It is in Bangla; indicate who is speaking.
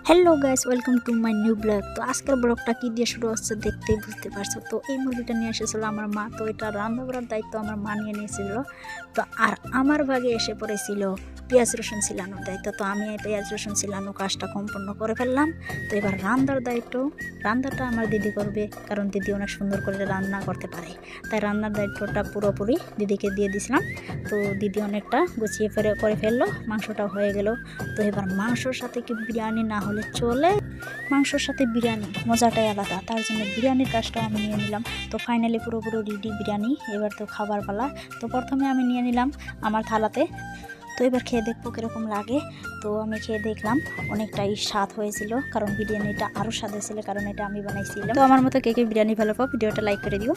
Speaker 1: Hello guys, welcome to my new blog. তো আজকের ব্লগটা কি দিয়ে শুরু হচ্ছে দেখতেই বুঝতে পারছো। তো এই মুরগিটা নিয়ে এসেছিল আমার মা, তো এটা রান্না করার দায়িত্ব আমার মা নিয়ে নিয়েছিল। তো আর আমার ভাগে এসে পড়েছিল পেঁয়াজ রসুন ছিলানোর দায়িত্ব। তো আমি এই পেঁয়াজ রসুন ছিলানো কাজটা সম্পূর্ণ করে ফেললাম। তো এবার রান্নাটা আমার দিদি করবে, কারণ দিদি অনেক সুন্দর করে রান্না করতে পারে। তাই রান্নার দায়িত্বটা পুরোপুরি দিদিকে দিয়ে দিয়েছিলাম। তো দিদি অনেকটা গুছিয়ে করে ফেললো, মাংসটা হয়ে গেল। তো এবার মাংসর সাথে কি বিরিয়ানি না হলে চলে? মাংসর সাথে বিরিয়ানি মজাটাই আলাদা, তার জন্য বিরিয়ানির কাজটাও আমি নিয়ে নিলাম। তো ফাইনালি পুরোপুরি রেডি বিরিয়ানি। এবার তো খাবার পালা। তো প্রথমে আমি নিয়ে নিলাম আমার থালাতে। তো এবার খেয়ে দেখবো কীরকম লাগে। তো আমি খেয়ে দেখলাম অনেকটাই স্বাদ হয়েছিল, কারণ বিরিয়ানিটা আরও স্বাদ হয়েছিল, কারণ এটা আমি বানাইছিলাম। তো আমার মতো কে কে বিরিয়ানি ভালো পাও, ভিডিওটা লাইক করে দিও।